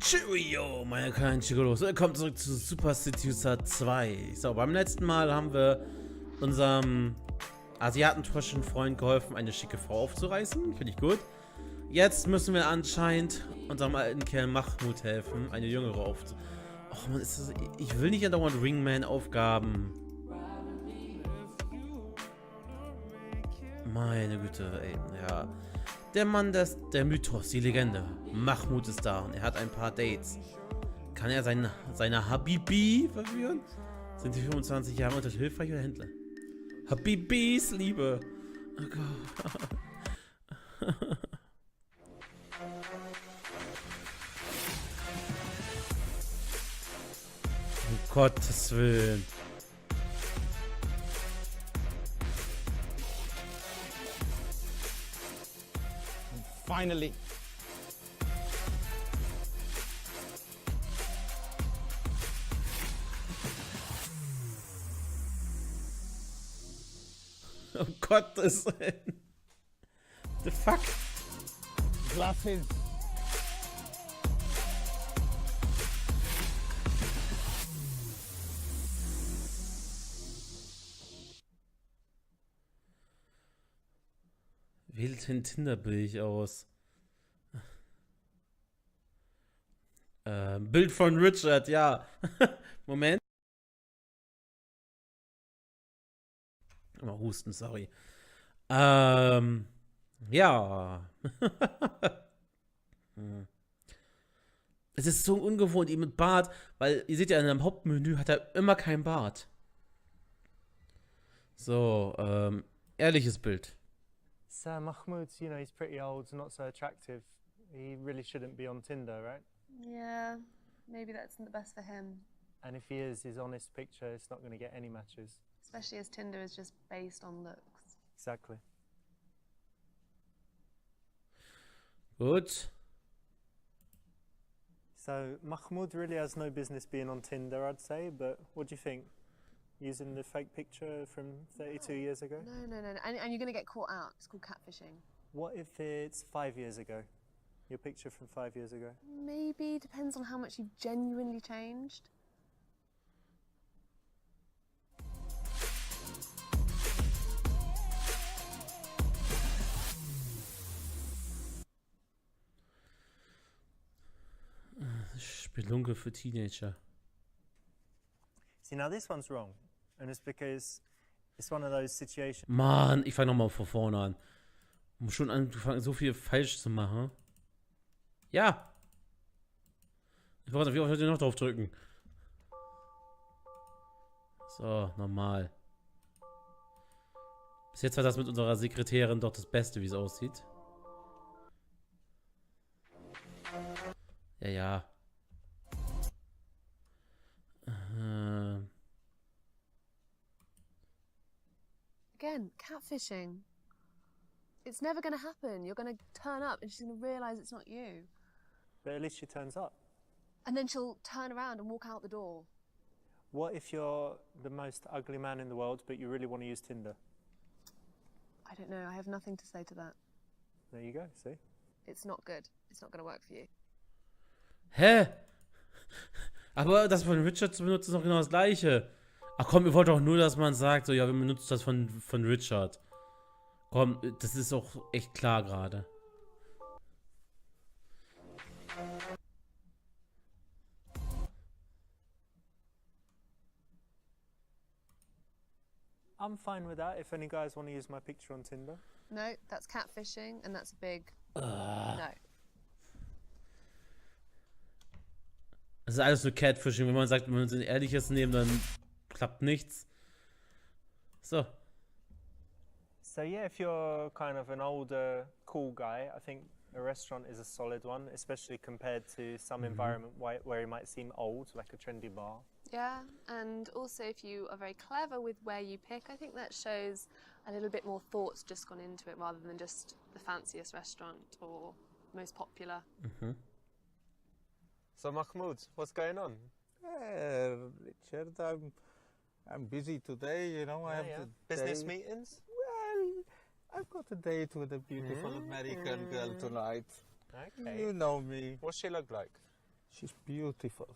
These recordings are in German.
Cheerio, meine kleinen Chigolos. Willkommen zurück zu Super Seducer 2. So, beim letzten Mal haben wir unserem asiatentrischen Freund geholfen, eine schicke Frau aufzureißen. Finde ich gut. Jetzt müssen wir anscheinend unserem alten Kerl Mahmoud helfen, eine jüngere aufzureißen. Och man, ich will nicht andauernd Wingman-Aufgaben. Meine Güte, ey, ja. Der Mann, der Mythos, die Legende. Mahmoud ist da und er hat ein paar Dates. Kann er seine Habibi verführen? Sind die 25 Jahre unter hilfreich oder Händler? Habibis Liebe. Oh Gott. Um Gottes Willen. Finally. Um Gottes Willen. The fuck? Glasses. Wählt den Tinder-Bild aus. Bild von Richard, ja. Moment. Mal husten, sorry. Ja. Es ist so ungewohnt, ihn mit Bart, weil ihr seht ja in einem Hauptmenü hat er immer kein Bart. So, ehrliches Bild. So Mahmoud, you know, he's pretty old, not so attractive. He really shouldn't be on Tinder, right? Yeah, maybe that isn't the best for him. And if he is, his honest picture, it's not going to get any matches. Especially as Tinder is just based on looks. Exactly. Gut. So Mahmoud really has no business being on Tinder, I'd say, but what do you think? Using the fake picture from 32 years ago? No. And you're going to get caught out. It's called catfishing. What if it's 5 years ago? Your picture from 5 years ago? Maybe. Depends on how much you've genuinely changed. Spelunke für Teenager. See, now this one's wrong. And it's because it's one of those situations. Mann, ich fange nochmal von vorne an. Muss schon angefangen, so viel falsch zu machen. Ja. Ich weiß nicht, wie oft soll ich noch drauf drücken? So, normal. Bis jetzt war das mit unserer Sekretärin doch das Beste, wie es aussieht. Ja. Again, catfishing. It's never going to happen. You're going to turn up and she's going to realise it's not you. But at least she turns up. And then she'll turn around and walk out the door. What if you're the most ugly man in the world, but you really want to use Tinder? I don't know. I have nothing to say to that. There you go, see? It's not good. It's not going to work for you. Hä? Aber das von Richard zu benutzen ist doch genau das Gleiche. Ach komm, ihr wollt doch nur, dass man sagt, so ja, wir benutzen das von Richard. Komm, das ist auch echt klar gerade. I'm fine with that if any guys want to use my picture on Tinder. No, that's catfishing and that's a big no. Das ist alles nur Catfishing. Wenn man sagt, wenn wir uns ein ehrliches nehmen, dann klappt nichts. So. So yeah, if you're kind of an older, cool guy, I think a restaurant is a solid one, especially compared to some environment where you might seem old, like a trendy bar. Yeah, and also if you are very clever with where you pick, I think that shows a little bit more thought's just gone into it rather than just the fanciest restaurant or most popular. So Mahmoud, what's going on? Richard, I'm busy today, you know. I have business meetings? Well, I've got a date with a beautiful American girl tonight. Okay. You know me. What's she look like? She's beautiful.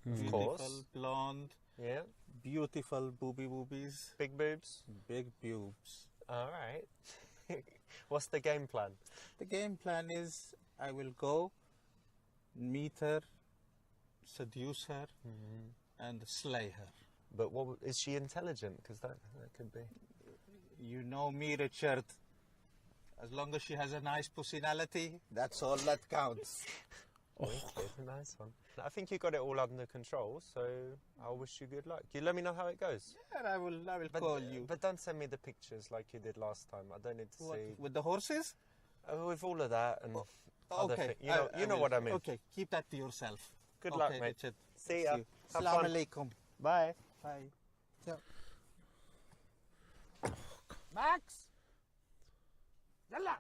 Of Beautiful, course. blonde, Yeah. beautiful boobies, Big boobs. big boobs. All right. What's the game plan? The game plan is I will go, meet her, seduce her, and slay her. But what is she intelligent? Because that could be. You know me, Richard. As long as she has a nice personality, that's all that counts. Good, nice one. I think you got it all under control, so I wish you good luck. You let me know how it goes. And I will call you. But don't send me the pictures like you did last time. I don't need to What, see. with the horses? With all of that and other Okay. things. You know will. what I mean. Okay, keep that to yourself. Good Okay, luck, mate. Richard. See ya. Have Assalamu fun. alaikum. Bye. Bye. Yeah. Max! Yalla!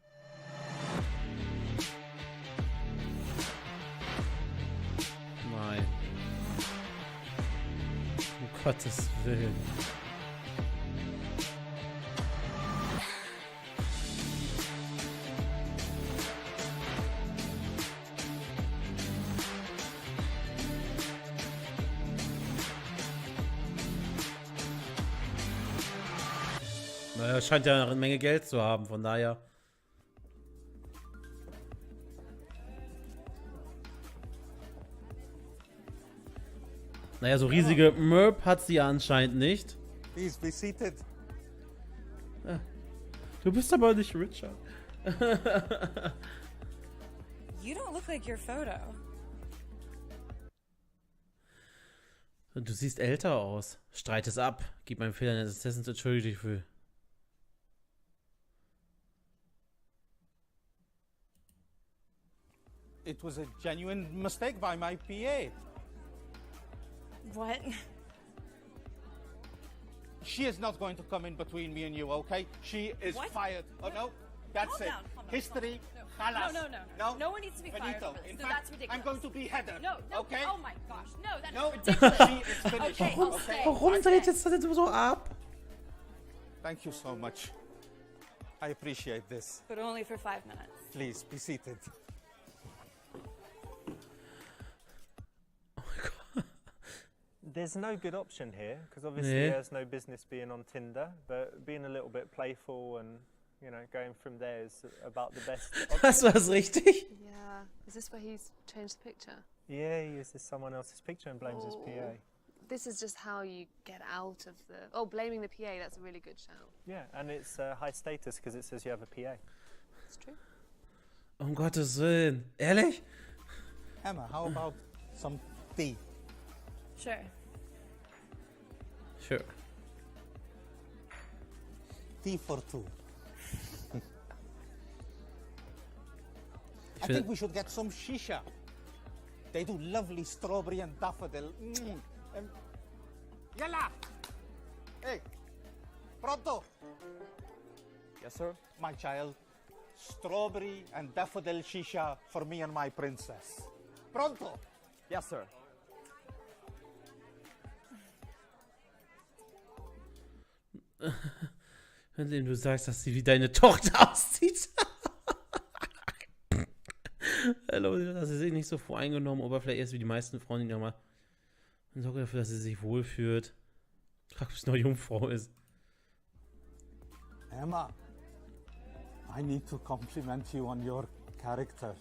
Nein. Um Gottes Willen. Naja, scheint ja eine Menge Geld zu haben, von daher. Naja, so riesige Merp hat sie ja anscheinend nicht. Please be seated. Du bist aber nicht Richard. You don't look like your photo. Du siehst älter aus. Streit es ab. Gib meinem Fehler in Assistance, entschuldige dich für. It was a genuine mistake by my PA. What? She is not going to come in between me and you, okay? She is What? fired. Oh, no? That's Calm it. down, calm down, History. calm down. Halas. No. No one needs to be fired Finito. over this. In No, fact, that's ridiculous. I'm going to be Heather. No, Okay? Oh my gosh. No, that is No, ridiculous. she is finished. Okay, I'll stay. Warum dreht jetzt das jetzt so ab? Thank you so much. I appreciate this. But only for 5 minutes. Please, be seated. There's no good option here because obviously Yeah. there's no business being on Tinder, but being a little bit playful and going from there is about the best. Das war's richtig? Yeah. Is this where he's changed the picture? Yeah, he uses someone else's picture and blames his PA. Oh. This is just how you get out of the... Oh, blaming the PA, that's a really good shout. Yeah, and it's high status because it says you have a PA. It's true. Um Gottes Willen. Ehrlich? Emma, how about some tea? Sure. Sure. Tea for two. I should- think we should get some shisha. They do lovely strawberry and daffodil. Yalla! Hey, pronto! Yes, sir. My child, strawberry and daffodil shisha for me and my princess. Pronto! Yes, sir. Indem du sagst, dass sie wie deine Tochter aussieht. Hallo, das ist nicht so voreingenommen, aber vielleicht erst wie die meisten Frauen, die nochmal sorge dafür, dass sie sich wohlfühlt. Frag, ob sie noch Jungfrau ist. Emma, I need to compliment you on your character.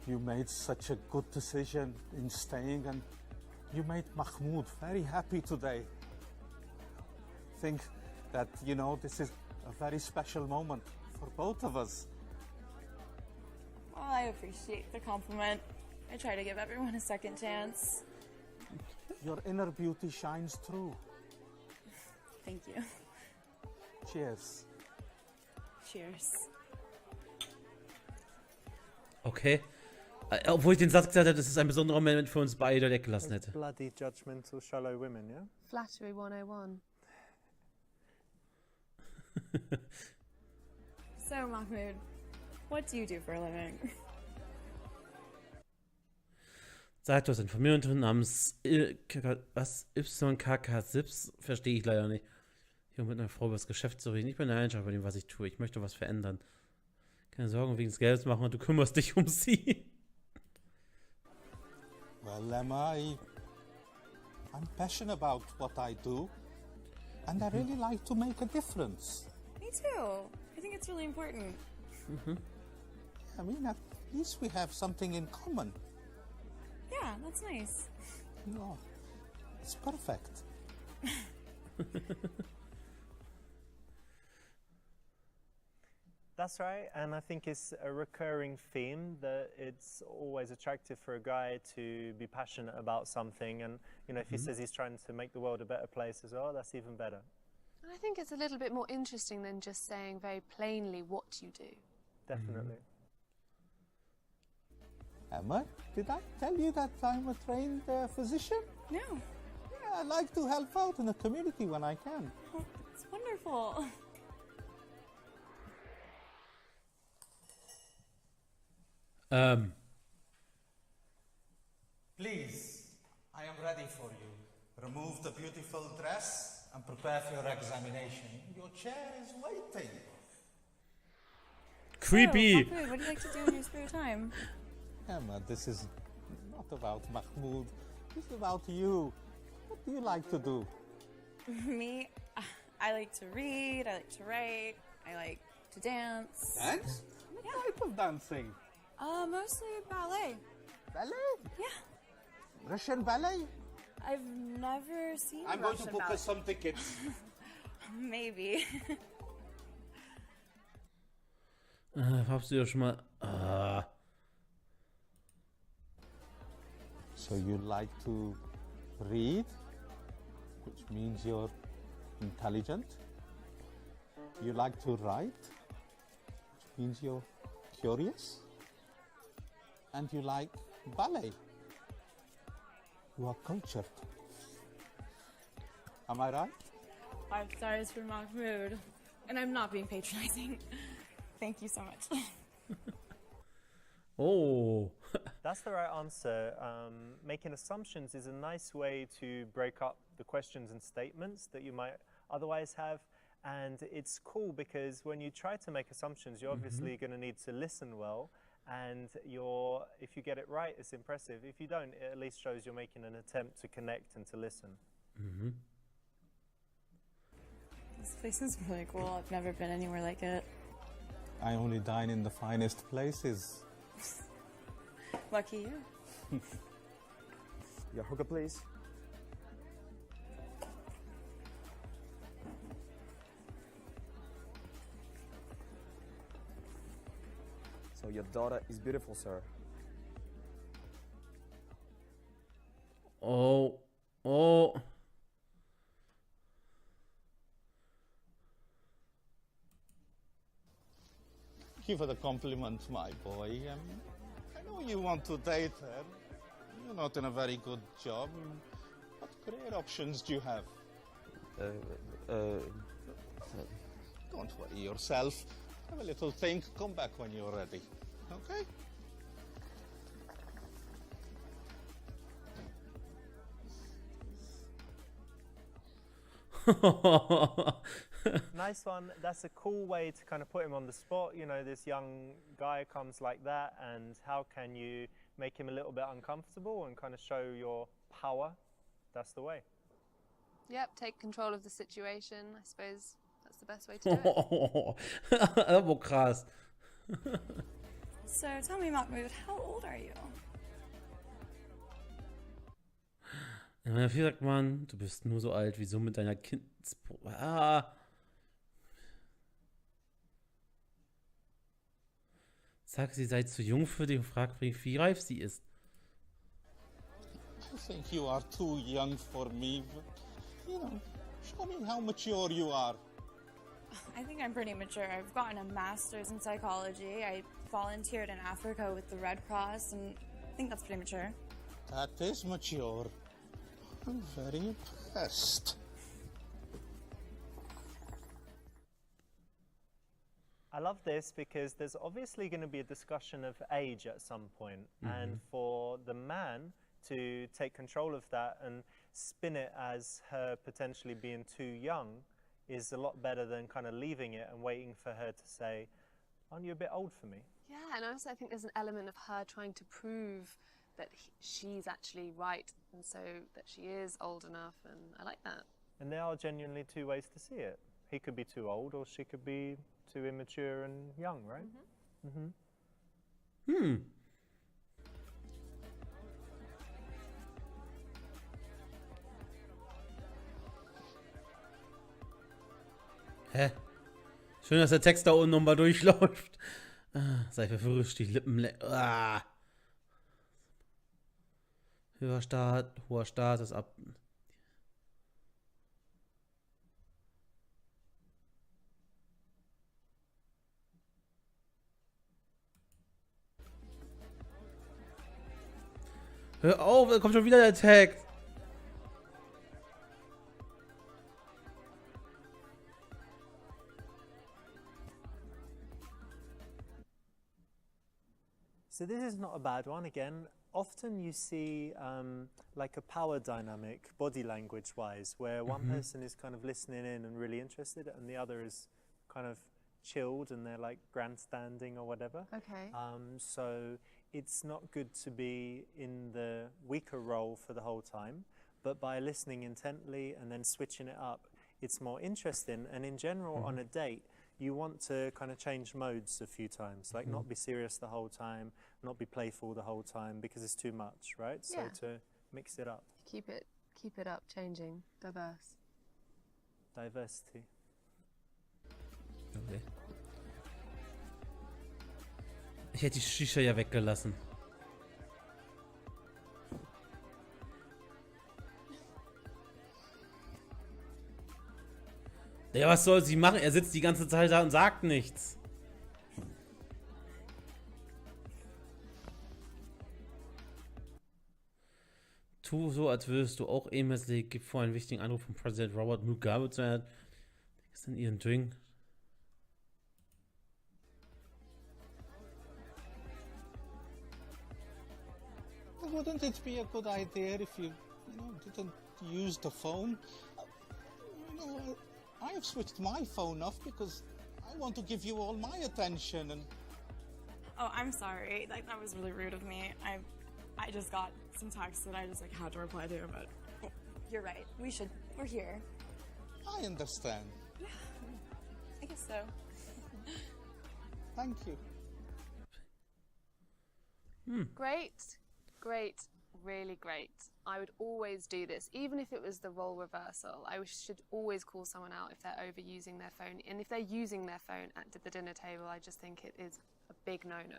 You made such a good decision in staying and you made Mahmoud very happy today. Think that, this is a very special moment for both of us. Well, I appreciate the compliment. I try to give everyone a second chance. Your inner beauty shines through. Thank you. Cheers. Cheers. Okay. Obwohl ich den Satz gesagt habe, das ist ein besonderer Moment für uns beide, der weggelassen hätte. Bloody judgmental, shallow women, yeah? Flattery 101. So, Mahmoud, what do you do for a living? Sagt, du hast ein Familienunternehmen namens YKK-Sips, verstehe ich leider nicht. Hier um mit einer Frau über das Geschäft zu reden. Ich bin der bei dem, was ich tue. Ich möchte was verändern. Keine Sorgen wegen des Geldes machen und du kümmerst dich um sie. Well, Emma, I'm passionate about what I do, and I really like to make a difference. Me too. I think it's really important. I mean, at least we have something in common. Yeah, that's nice. No, it's perfect. That's right, and I think it's a recurring theme that it's always attractive for a guy to be passionate about something, and you know, if he says he's trying to make the world a better place as well, that's even better. And I think it's a little bit more interesting than just saying very plainly what you do. Definitely. Emma, did I tell you that I'm a trained physician? No, Yeah, I like to help out in the community when I can. it's wonderful. Please, I am ready for you. Remove the beautiful dress and prepare for your examination. Your chair is waiting. Creepy. So, Mahmoud, what do you like to do in your spare time? Emma, this is not about Mahmoud. This is about you. What do you like to do? Me, I like to read, I like to write, I like to dance. Dance? What type of dancing? Mostly ballet. Ballet? Yeah, Russian ballet? I've never seen I'm going to Russian book ballet. us some tickets. Maybe. Habst du ja schon mal. So you like to read, which means you're intelligent. You like to write, which means you're curious. And you like ballet. You are cultured. Am I right? 5 stars for Mahmoud. And I'm not being patronizing. Thank you so much. Oh. That's the right answer. Making assumptions is a nice way to break up the questions and statements that you might otherwise have. And it's cool because when you try to make assumptions, you're obviously going to need to listen well. And if you get it right, it's impressive. If you don't, it at least shows you're making an attempt to connect and to listen. This place is really cool. I've never been anywhere like it. I only dine in the finest places. Lucky you. Your hookah, please. So your daughter is beautiful, sir. Oh. Oh. Thank you for the compliment, my boy. I know you want to date her. You're not in a very good job. What career options do you have? Don't worry yourself. Have a little think. Come back when you're ready. Okay? Nice one. That's a cool way to kind of put him on the spot. You know, this young guy comes like that, and how can you make him a little bit uncomfortable and kind of show your power? That's the way. Yep, take control of the situation. I suppose that's the best way to do it. Aber krass. So tell me, Mahmoud, how old are you? Wie sagt man, du bist nur so alt wie so mit deiner Sag, sie sei zu jung für dich und frag, wie reif sie ist. I think you are too young for me. But, you know, show me how mature you are. I think I'm pretty mature. I've gotten a master's in psychology. I volunteered in Africa with the Red Cross, and I think that's pretty mature. That is mature. I'm very impressed. I love this because there's obviously going to be a discussion of age at some point. And for the man to take control of that and spin it as her potentially being too young is a lot better than kind of leaving it and waiting for her to say, aren't you a bit old for me? Yeah, and also I think there's an element of her trying to prove that she's actually right, and so that she is old enough, and I like that. And there are genuinely two ways to see it. He could be too old, or she could be too immature and young, right? Hä? Schön, dass der Text da unten nochmal durchläuft. Sei verwirrt, die Lippen. Hoher Start ist ab. Hör auf, da kommt schon wieder der Text. So this is not a bad one. Again, often you see like a power dynamic, body language-wise, where one person is kind of listening in and really interested, and the other is kind of chilled and they're like grandstanding or whatever. Okay. So it's not good to be in the weaker role for the whole time, but by listening intently and then switching it up, it's more interesting. And in general, on a date, you want to kind of change modes a few times, like not be serious the whole time, not be playful the whole time, because it's too much, right? So Yeah. to mix it up. Keep it up, changing, diverse. Diversity. Okay. Ich hätte die Shisha ja weggelassen. Ja, was soll sie machen? Er sitzt die ganze Zeit da und sagt nichts. Tu so, als würdest du auch aimlessly, gib vor, einen wichtigen Anruf von Präsident Robert Mugabe zu werden. Was ist denn ihren Drink? Wouldn't it be a good idea if you didn't use the phone? I have switched my phone off because I want to give you all my attention and... Oh, I'm sorry. That was really rude of me. I just got some texts that I just had to reply to, but you're right. We're here. I understand. I guess so. Thank you. Great, really great. I would always do this, even if it was the role reversal. I should always call someone out if they're overusing their phone. And if they're using their phone at the dinner table, I just think it is a big no-no.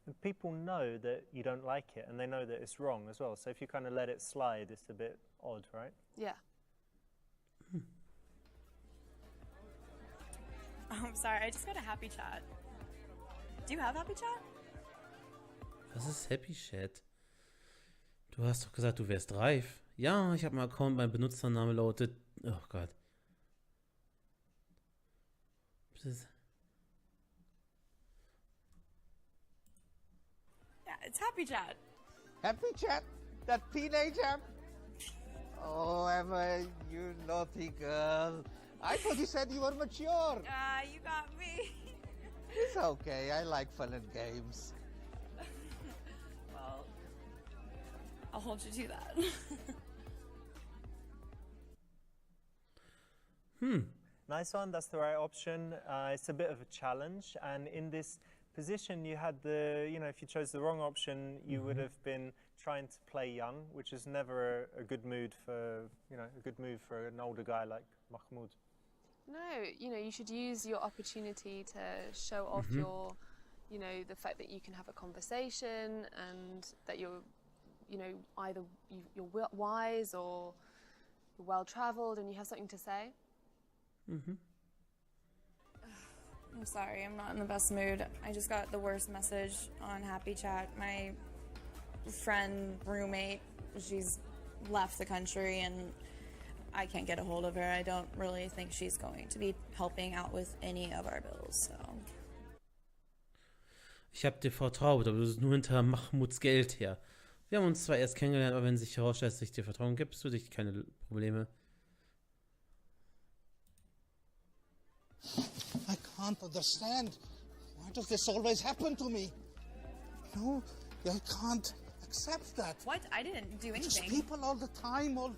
And people know that you don't like it, and they know that it's wrong as well. So if you kind of let it slide, it's a bit odd, right? Yeah. Oh, I'm sorry. I just got a happy chat. Do you have happy chat? Was ist Happy Chat? Du hast doch gesagt, du wärst reif. Ja, ich habe einen Account, mein Benutzername lautet... Oh Gott. Yeah, it's happy chat. Happy chat? That teenager? Oh, Emma, you naughty girl. I thought you said you were mature. You got me. It's okay, I like fun and games. Well, I'll hold you to that. Nice one, that's the right option. It's a bit of a challenge, and in this position you had if you chose the wrong option, you would have been trying to play young, which is never a good mood for, a good move for an older guy like Mahmoud. No, you should use your opportunity to show off your, the fact that you can have a conversation and that you're, either you're wise or you're well-traveled and you have something to say. I'm sorry, I'm not in the best mood. I just got the worst message on Happy Chat. My friend, roommate, she's left the country and I can't get a hold of her. I don't really think she's going to be helping out with any of our bills, so. Ich habe dir vertraut, aber du bist nur hinter Mahmuds Geld her. Wir haben uns zwar erst kennengelernt, aber wenn sich herausstellt, dass ich dir Vertrauen gibst, du dich keine Probleme. I can't understand. Why does this always happen to me? No, I can't accept that. What? I didn't do Just anything. people all the time, all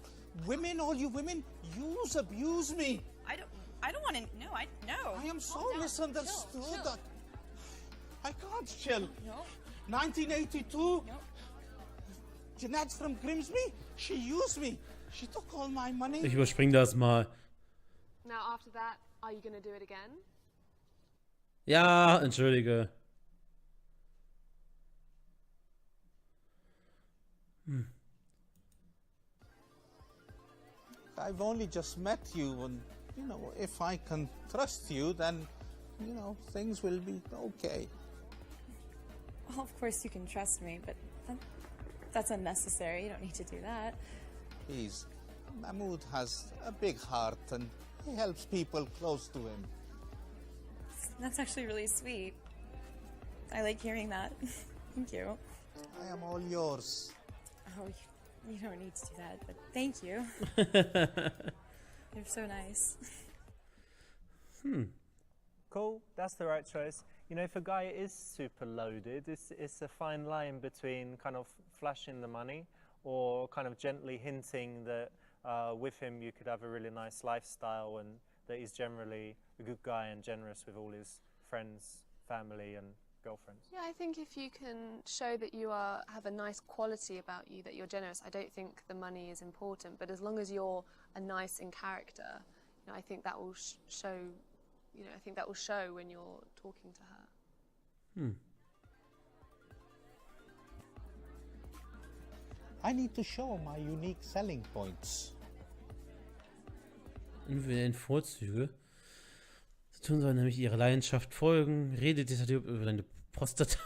you women, abuse me. I don't want to. No. I am so Calm down. misunderstood Chill. that I can't chill. No. 1982, No. Jeanette from Grimsby, she used me. She took all my money. Ich überspring das mal. Now, after that, are you going to do it again? Ja, entschuldige. I've only just met you, and if I can trust you, then things will be okay. Well, of course you can trust me, but that's unnecessary. You don't need to do that. Please, Mahmoud has a big heart, and he helps people close to him. That's actually really sweet. I like hearing that. Thank you. I am all yours. Oh, you don't need to do that, but thank you. You're so nice. Cool, that's the right choice. You know, if a guy is super loaded, it's a fine line between kind of flashing the money or kind of gently hinting that with him you could have a really nice lifestyle and that he's generally a good guy and generous with all his friends, family and girlfriends. Yeah, I think if you can show that you have a nice quality about you, that you're generous, I don't think the money is important. But as long as you're a nice in character, I think that will show. I think that will show when you're talking to her. I need to show my unique selling points. Individuellen Vorzüge. Sie tun soll nämlich ihrer Leidenschaft folgen. Rede detailliert über deine Prostata.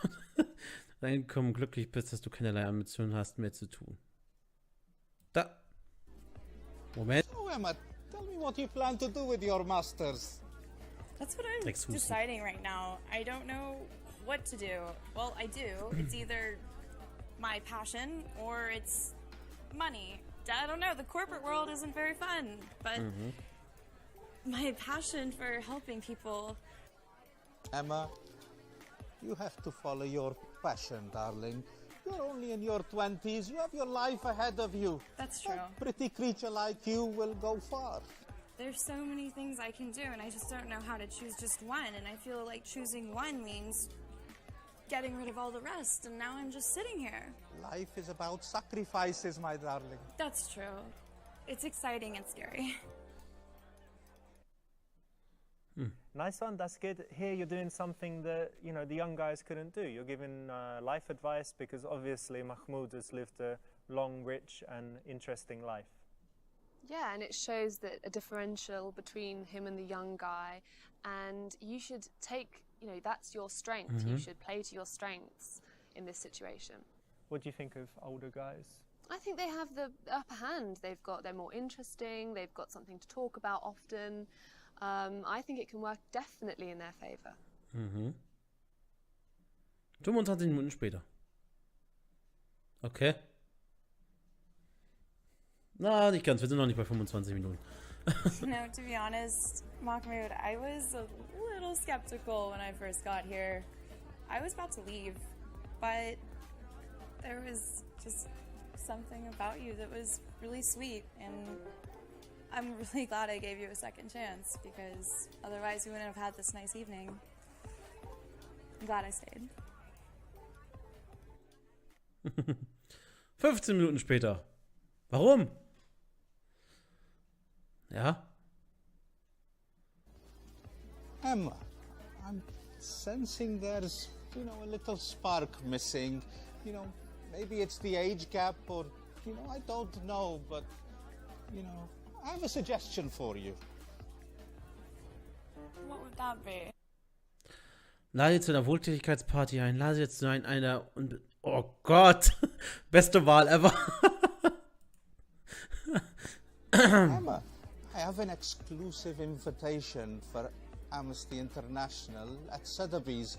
Dann komm glücklich bist, dass du keinerlei Ambitionen hast, mehr zu tun. Da. Moment. So, Emma, tell me what you plan to do with your masters. That's what I'm Exclusive. deciding right now. I don't know what to do. Well, I do. It's either my passion or it's money. I don't know. The corporate world isn't very fun, but my passion for helping people. Emma, you have to follow your passion, darling. You're only in your 20s. You have your life ahead of you. That's true. A pretty creature like you will go far. There's so many things I can do, and I just don't know how to choose just one. And I feel like choosing one means getting rid of all the rest, and now I'm just sitting here. Life is about sacrifices, my darling. That's true. It's exciting and scary. Nice one, that's good. Here you're doing something that, the young guys couldn't do. You're giving life advice because obviously Mahmoud has lived a long, rich and interesting life. Yeah, and it shows that a differential between him and the young guy, and you should take, that's your strength. You should play to your strengths in this situation. What do you think of older guys? I think they have the upper hand. They're more interesting. They've got something to talk about often. I think it can work definitely in their favor. 25 Minuten später. Okay. Na, nicht ganz. Wir sind noch nicht bei 25 Minuten. To be honest, Mahmoud, I was a little skeptical when I first got here. I was about to leave, but there was just something about you that was really sweet, and I'm really glad I gave you a second chance, because otherwise we wouldn't have had this nice evening. I'm glad I stayed. 15 Minuten später. Warum? Ja? Emma, I'm sensing there's, a little spark missing. Maybe it's the age gap or, I don't know, but, I have a suggestion for you. What would that be? Lade zu einer Wohltätigkeitsparty ein. Lade jetzt zu einer oh Gott! Beste Wahl ever. Emma, I have an exclusive invitation for Amnesty International at Sotheby's.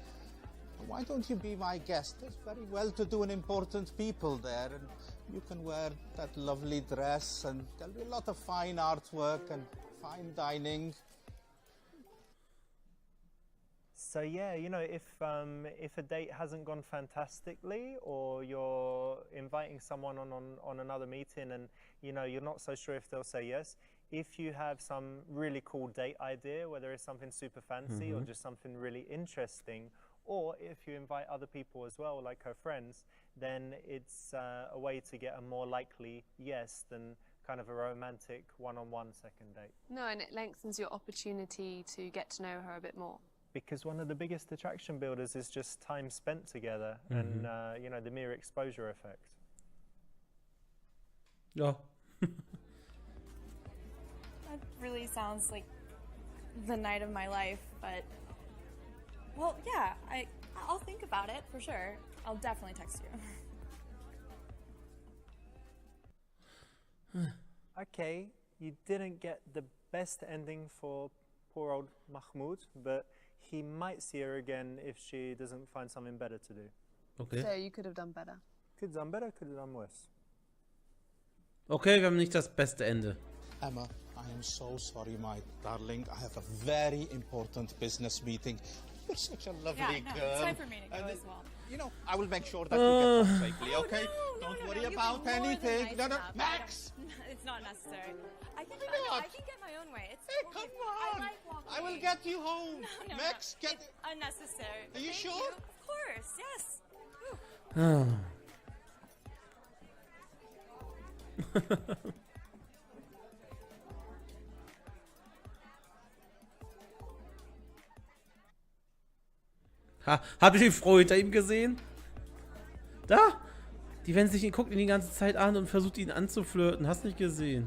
Why don't you be my guest? There's very well-to-do and important people there, and you can wear that lovely dress, and there'll be a lot of fine artwork and fine dining. So yeah, you know, if a date hasn't gone fantastically, or you're inviting someone on another meeting, and you know you're not so sure if they'll say yes, if you have some really cool date idea, whether it's something super fancy or just something really interesting, or if you invite other people as well, like her friends, then it's a way to get a more likely yes than kind of a romantic one-on-one second date. No, and it lengthens your opportunity to get to know her a bit more. Because one of the biggest attraction builders is just time spent together and, you know, the mere exposure effect. Ja. That really sounds like the night of my life, but well, yeah, I'll think about it for sure. I'll definitely text you. Okay, you didn't get the best ending for poor old Mahmoud, but he might see her again if she doesn't find something better to do. Okay. So you could have done better. Could have done better, could have done worse. Okay, wir haben nicht das beste Ende. Emma, I am so sorry, my darling. I have a very important business meeting. You're such a lovely girl. It's time for me to go And, as well. You know, I will make sure that you get home safely, okay? No, Don't no, worry you've been about more than anything. nice No, no, enough. Max! It's not necessary. I can not? get my own way. It's Hey, totally come fine. on! I like walking. I will get you home. No, Max, get... It's unnecessary. Are you Thank sure? Of course, yes. Habt ihr die Frau hinter ihm gesehen? Da! Die wendet sich, guckt ihn die ganze Zeit an und versucht ihn anzuflirten. Hast nicht gesehen?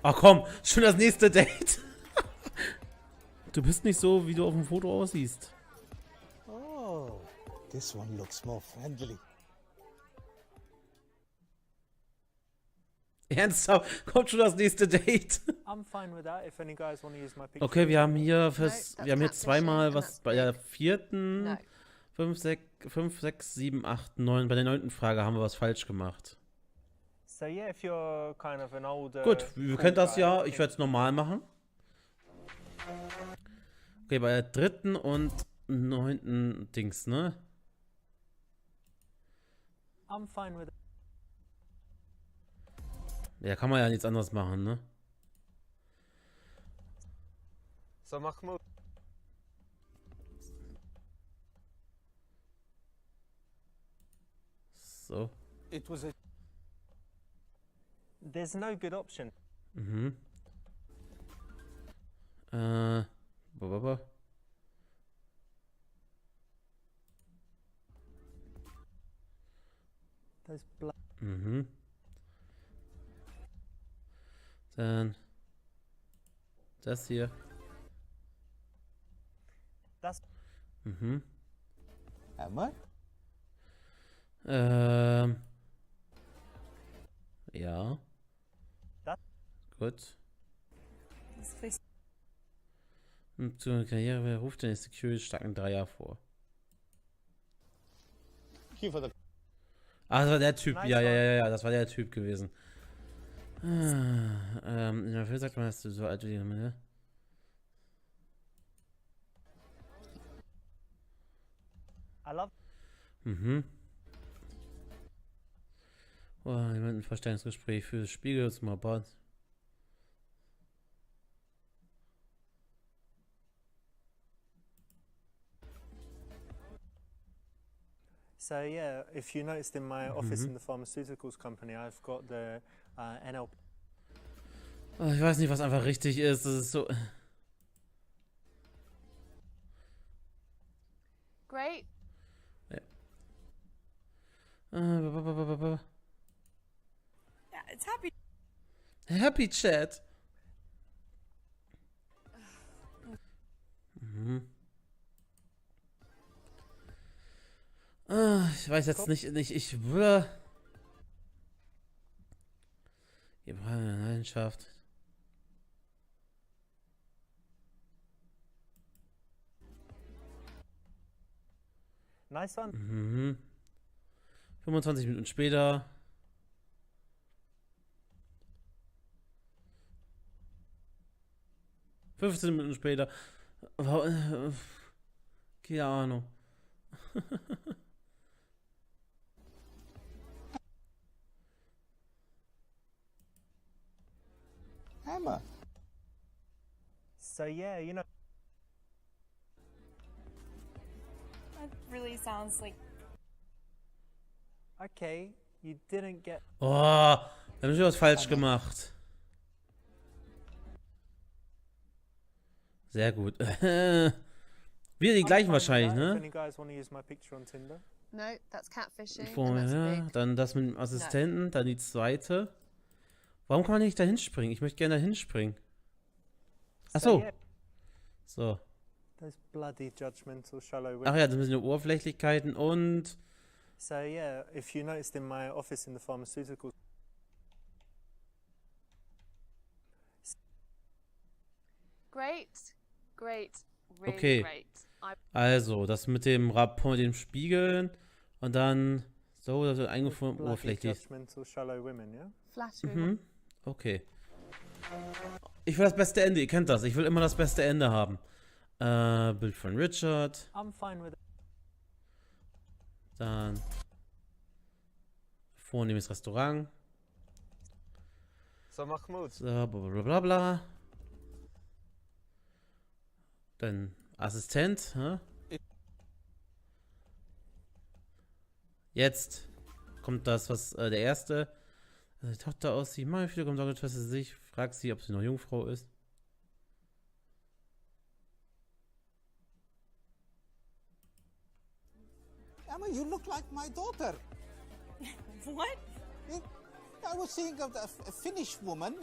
Ach komm, schon das nächste Date. Du bist nicht so, wie du auf dem Foto aussiehst. Oh, this one looks more friendly. Ernsthaft, kommt schon das nächste Date. I'm fine with that if any guys want to use my picture. Okay, wir haben hier that's wir haben jetzt zweimal catfishing was and bei der vierten, No. 5, 6, 7, 8, 9. Bei der 9. Frage haben wir was falsch gemacht. So yeah, if you're kind of an older... Gut, wir cool können das guy, ja. I Ich think- werde es normal machen. Okay, bei der 3. und 9. Dings, ne? I'm fine with Ja, kann man ja nichts anderes machen, ne? So Mahmoud. So. It was a... There's no good option. Mhm. Baba. Those black... Mhm. Dann das hier. Das... Mhm. Emma? Ja. Das... Gut. This place. Und zur Karriere, wer ruft denn den Security starken Dreier vor? Here for the... Ah, das war der Typ. Nice Ja, das war der Typ gewesen. Dafür sagt man, dass du so alt wie ne? I love... Mhm. Oh, jemand ein Vorstellungsgespräch für das Spiel zum Abort. So yeah, if you noticed in my office in the pharmaceuticals company, I've got the NLP. Oh, ich weiß nicht, was einfach richtig ist. Das ist so. Great. Yeah, it's happy. Happy Chat. Mhm. Ich weiß jetzt nicht, ich würde. Wir brauchen eine Leidenschaft. Nice one. Mhm. 25 Minuten später. 15 Minuten später. Keine Ahnung. Emma. So yeah, you know. That really sounds like Okay, you didn't get. Oh, da habe ich was falsch gemacht. Sehr gut. Wieder die gleichen wahrscheinlich, If ne? any guys want to use my picture on Tinder. No, that's catfishing. and Vorher, that's a big dann das mit dem Assistenten, dann die zweite. Warum kann man nicht da hinspringen? Ich möchte gerne da hinspringen. Ach So, so. yeah, So. those bloody judgmental shallow Ach women. ja, das sind die Oberflächlichkeiten und... So yeah, if you noticed in my office in the pharmaceutical. great, really Okay. great. Also, das mit dem Rapport, dem Spiegeln und dann so, das wird eingefunden, Bloody oberflächlich. judgmental shallow women, yeah. Flattering. Mhm. Okay. Ich will das beste Ende, ihr kennt das. Ich will immer das beste Ende haben. Bild von Richard. I'm fine with it. Dann vornehmes Restaurant. So, Mahmoud. So, bla bla bla bla. Dann Assistent. Hä? Jetzt kommt das, was der erste. Die Tochter aussieht. Mal wieder kommt auch etwas sich. Fragt sie, ob sie noch Jungfrau ist. Emma, you look like my daughter. what? I was seeing a Finnish woman.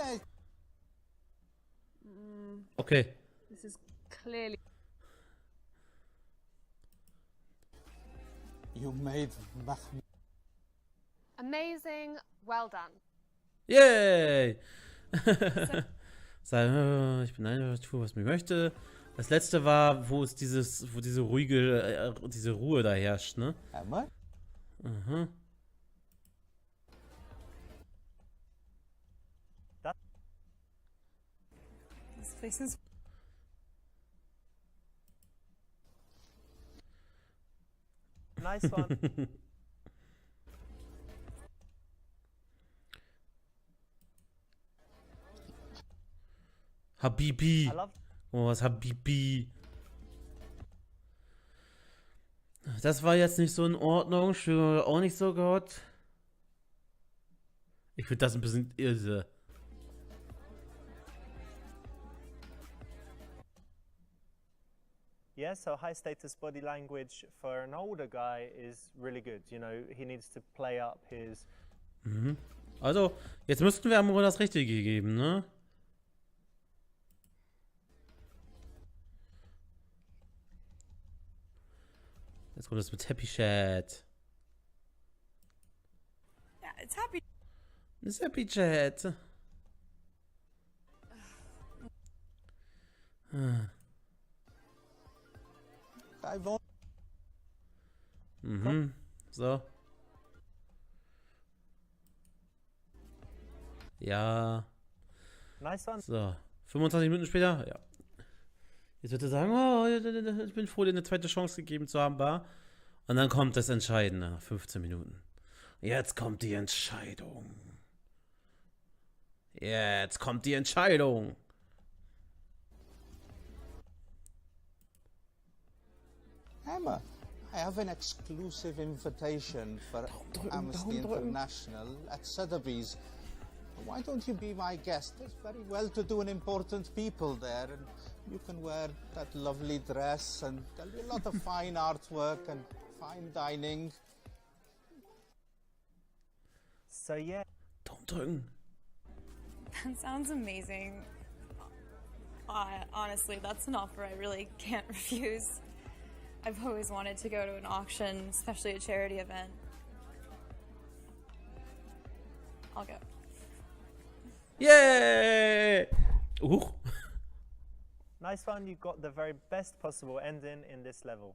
Okay. This is clearly. You made Mahmoud. Amazing. Well done. Yay! Ich bin einfach, ich tue, was ich möchte. Das letzte war, wo es wo diese ruhige, diese Ruhe da herrscht, ne? Emma? Mhm. This place is Nice one. Habibi. I love. Oh, was Habibi. Das war jetzt nicht so in Ordnung. Schön, auch nicht so gut. Ich finde das ein bisschen irre. Yeah, so high status body language for an older guy is really good. You know, he needs to play up his. Mhm. Also, jetzt müssten wir Amore das Richtige geben, ne? Jetzt kommt das mit Happy Chat. yeah, it's happy. Das Happy Chat. I won't. Mhm. So. Ja. Nice one. So. 25 Minuten später? Ja. Jetzt wird er sagen, oh, ich bin froh, dir eine zweite Chance gegeben zu haben, war. Und dann kommt das Entscheidende nach 15 Minuten. Jetzt kommt die Entscheidung. Jetzt kommt die Entscheidung. Emma, I have an exclusive invitation for Amnesty International at Sotheby's. Why don't you be my guest? There's very well-to-do and important people there, and you can wear that lovely dress, and there'll be a lot of fine artwork and fine dining. So yeah, Daumen drücken. That sounds amazing. Honestly, that's an offer I really can't refuse. I've always wanted to go to an auction, especially a charity event. I'll go. Yay! nice one. You got the very best possible ending in this level.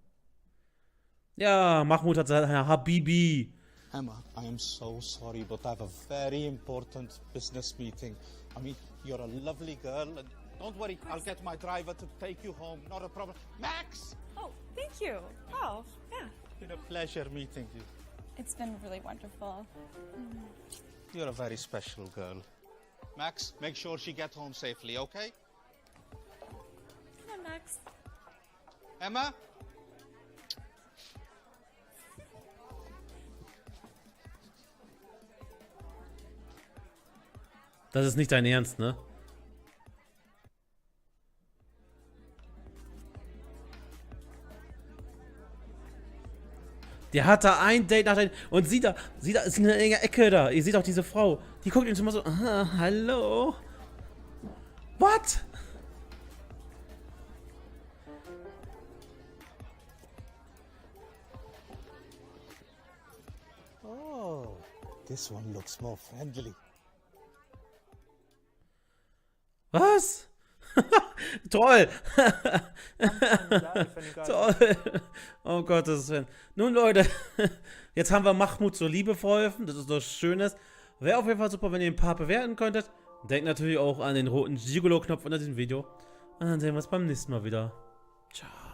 Ja, Mahmoud hat seine Habibi. Emma, I am so sorry, but I have a very important business meeting. I mean, you're a lovely girl, and Don't worry, I'll get my driver to take you home. Not a problem. Max! Oh, thank you. Oh, yeah. It's been a pleasure meeting you. It's been really wonderful. You're a very special girl. Max, make sure she gets home safely, okay? Come on, Max. Emma? Das ist nicht dein Ernst, ne? Der hat da ein Date nach dem... Und sie da ist in der Ecke da. Ihr seht auch diese Frau. Die guckt ihm immer so... Ah, hallo? What? Oh, this one looks more friendly. Was? Toll! Toll! Oh Gottes Willen. Nun Leute, jetzt haben wir Mahmoud so liebevoll geholfen. Das ist doch Schönes. Wäre auf jeden Fall super, wenn ihr ein paar bewerten könntet. Denkt natürlich auch an den roten Gigolo-Knopf unter diesem Video. Und dann sehen wir uns beim nächsten Mal wieder. Ciao.